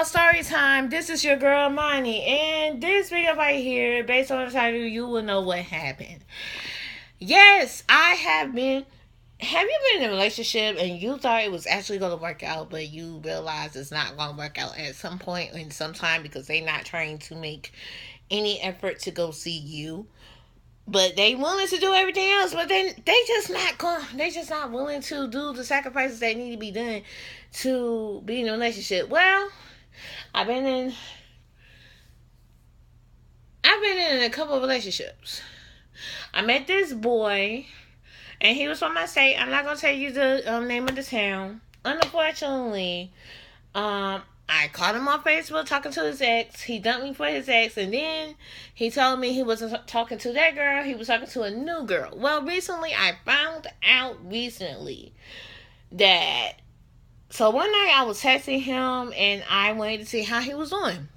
Story time. This is your girl Money, and this video right here, based on the title, you will know what happened. Yes, I have been. Have you been in a relationship and you thought it was actually going to work out, but you realize it's not going to work out at some point in some time because they're not trying to make any effort to go see you, but they willing to do everything else, but then they just not willing to do the sacrifices that need to be done to be in a relationship. Well, I've been in I've been in a couple of relationships. I met this boy, and he was from my state. I'm not gonna tell you the name of the town. Unfortunately, I caught him on Facebook talking to his ex. He dumped me for his ex, and then he told me he wasn't talking to that girl. He was talking to a new girl. Well, I found out recently that. So one night I was texting him, and I wanted to see how he was doing.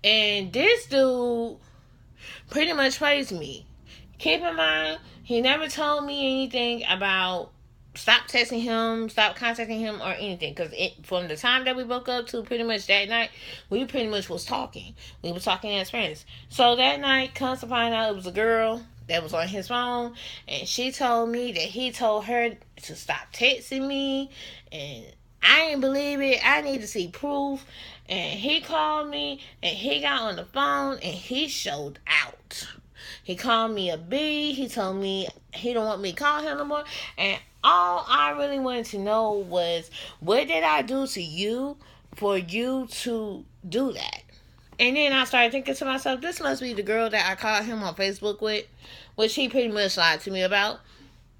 And this dude pretty much praised me. Keep in mind, he never told me anything about stop texting him, stop contacting him, or anything. Because from the time that we woke up to pretty much that night, we pretty much was talking. We were talking as friends. So that night, comes to find out it was a girl that was on his phone, and she told me that he told her to stop texting me, and I didn't believe it. I need to see proof. And he called me, and he got on the phone, and he showed out. He called me a B. He told me he don't want me to call him no more. And all I really wanted to know was, what did I do to you for you to do that? And then I started thinking to myself, this must be the girl that I called him on Facebook with, which he pretty much lied to me about,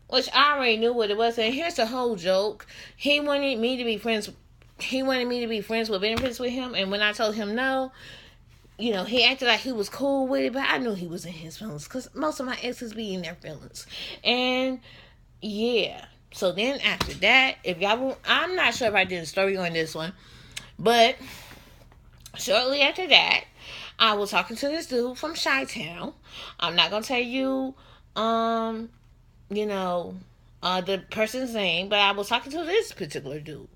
which I already knew what it was. And here's the whole joke. He wanted me to be friends. He wanted me to be friends with benefits with him. And when I told him no, he acted like he was cool with it, but I knew he was in his feelings because most of my exes be in their feelings. And yeah. So then after that, I'm not sure if I did a story on this one, but shortly after that, I was talking to this dude from Chi-Town. I'm not going to tell you, the person's name, but I was talking to this particular dude.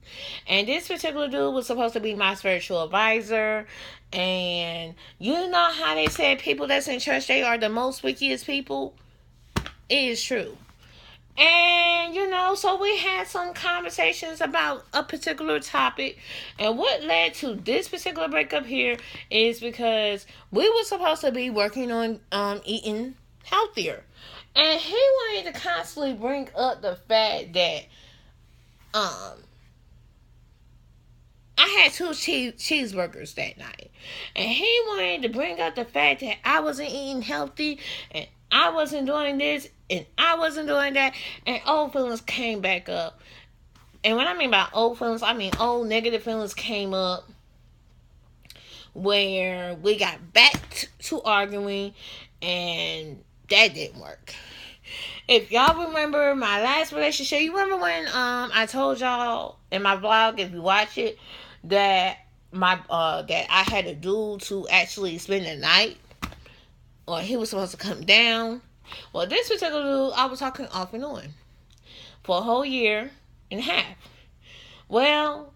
And this particular dude was supposed to be my spiritual advisor. And you know how they said people that's in church, they are the most wickedest people? It is true. And, so we had some conversations about a particular topic. And what led to this particular breakup here is because we were supposed to be working on eating healthier. And he wanted to constantly bring up the fact that I had 2 cheeseburgers that night. And he wanted to bring up the fact that I wasn't eating healthy, and I wasn't doing this, and I wasn't doing that, and old feelings came back up. And when I mean by old feelings, I mean old negative feelings came up where we got back to arguing, and that didn't work. If y'all remember my last relationship, you remember when I told y'all in my vlog, if you watch it, that that I had a dude to actually spend the night, or he was supposed to come down. Well, this particular dude, I was talking off and on for a whole year and a half. Well,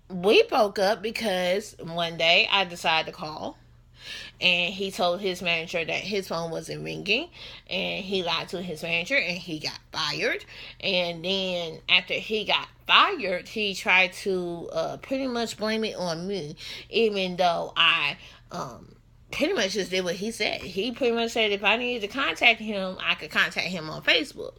we broke up because one day I decided to call, and he told his manager that his phone wasn't ringing, and he lied to his manager, and he got fired. And then after he got fired, he tried to pretty much blame it on me, even though I pretty much just did what he said. He pretty much said if I needed to contact him, I could contact him on Facebook.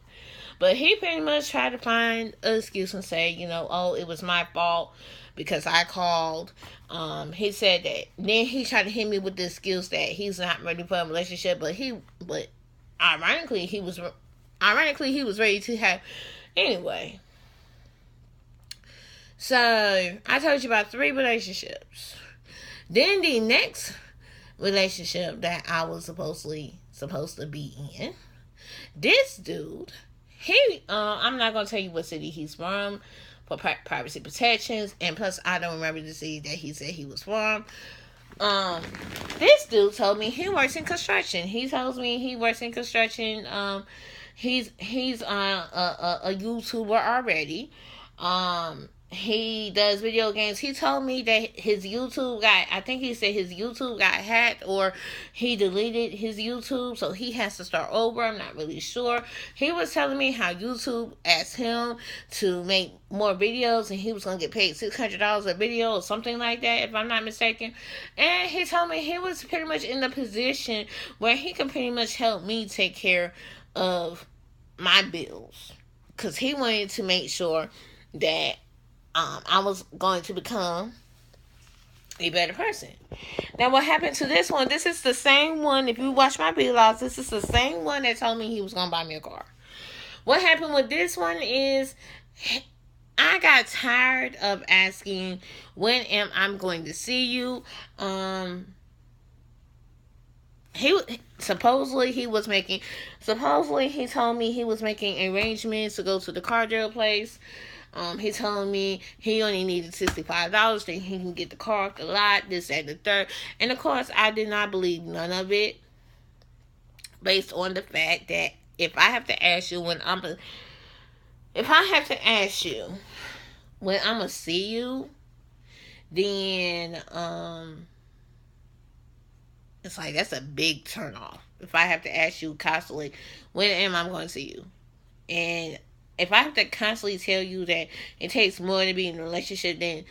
But he pretty much tried to find an excuse and say, it was my fault because I called. He said that. Then he tried to hit me with the excuse that he's not ready for a relationship, but ironically he was ready to have. Anyway, so I told you about 3 relationships. Then the next relationship that I was supposed to be in, this dude, I'm not gonna tell you what city he's from for privacy protections, and plus I don't remember the city that he said he was from. This dude told me he works in construction. He tells me he works in construction. He's a YouTuber already. he does video games. He told me that his YouTube I think he said his YouTube got hacked, or he deleted his YouTube, so he has to start over. I'm not really sure. He was telling me how YouTube asked him to make more videos, and he was going to get paid $600 a video or something like that, if I'm not mistaken. And he told me he was pretty much in the position where he can pretty much help me take care of my bills, because he wanted to make sure that I was going to become a better person. Now, what happened to this one? This is the same one. If you watch my vlogs, this is the same one that told me he was going to buy me a car. What happened with this one is I got tired of asking, when am I going to see you? He supposedly he told me he was making arrangements to go to the car dealer place. He told me he only needed $65, then he can get the car off the lot, this, that, and the third. And of course, I did not believe none of it, based on the fact that if I have to ask you when I'm gonna see you, then it's like that's a big turn off. If I have to ask you constantly, when am I going to see you? And if I have to constantly tell you that it takes more to be in a relationship than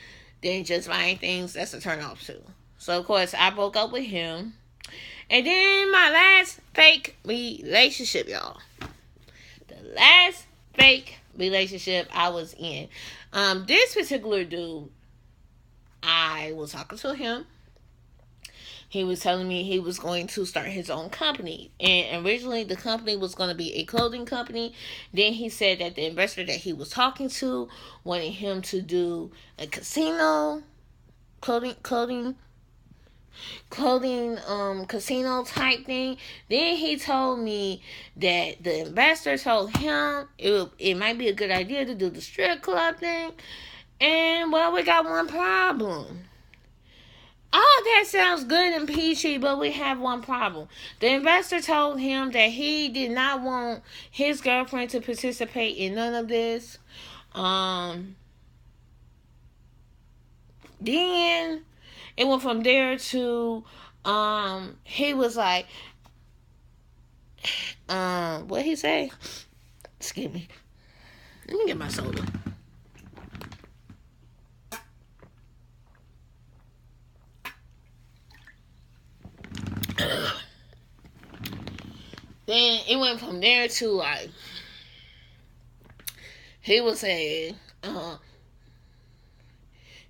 just buying things, that's a turn off too. So of course I broke up with him. And then my last fake relationship, y'all. The last fake relationship I was in. This particular dude, I was talking to him. He was telling me he was going to start his own company. And originally the company was going to be a clothing company. Then he said that the investor that he was talking to wanted him to do a casino, clothing casino type thing. Then he told me that the investor told him it might be a good idea to do the strip club thing. And well, we got one problem. All that sounds good and peachy, but we have one problem. The investor told him that he did not want his girlfriend to participate in none of this. Then it went from there to he was like, what he say? Excuse me. Let me get my soda. Then it went from there to like, he was saying,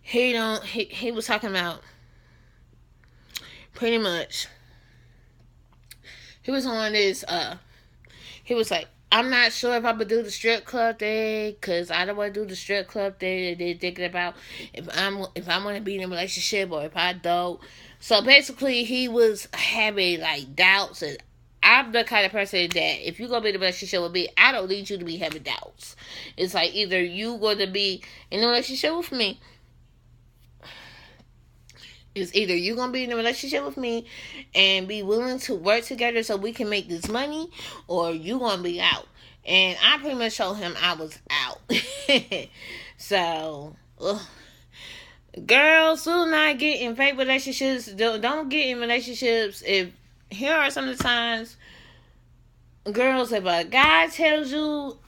he was talking about pretty much, he was on this, he was like, I'm not sure if I would do the strip club thing, because I don't want to do the strip club thing. They're thinking about if I want to be in a relationship or if I don't. So basically, he was having like doubts, and I'm the kind of person that if you're going to be in a relationship with me, I don't need you to be having doubts. It's like either you going to be in a relationship with me, it's either you're going to be in a relationship with me and be willing to work together so we can make this money, or you going to be out. And I pretty much told him I was out. So, girls, do not get in fake relationships. Don't get in relationships. Here are some of the times, girls, if a guy tells you,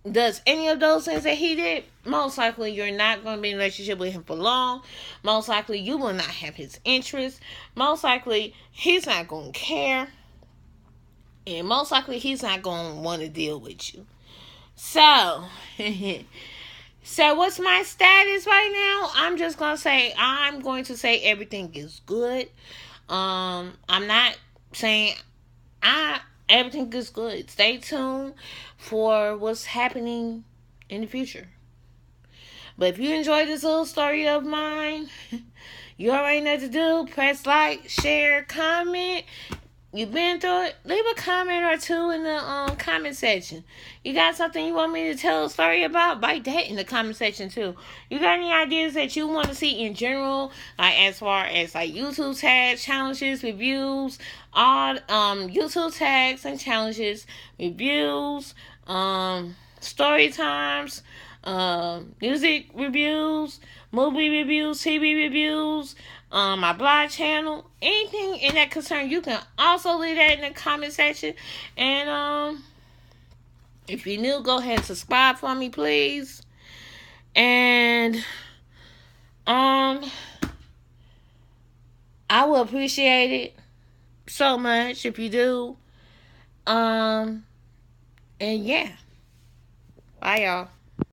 does any of those things that he did, most likely you're not going to be in a relationship with him for long. Most likely you will not have his interest. Most likely he's not going to care. And most likely he's not going to want to deal with you. So, what's my status right now? I'm going to say everything is good. I'm not saying everything is good. Stay tuned for what's happening in the future. But if you enjoyed this little story of mine, you already know what to do. Press like, share, comment. You've been through it, leave a comment or two in the comment section. You got something you want me to tell a story about? Write that in the comment section too. You got any ideas that you want to see in general, like as far as like YouTube tags, challenges, reviews, all YouTube tags and challenges, reviews, story times, music reviews, movie reviews, TV reviews, my blog channel, anything in that concern, you can also leave that in the comment section. And if you're new, go ahead and subscribe for me, please. And I will appreciate it so much if you do. And yeah. Bye, y'all.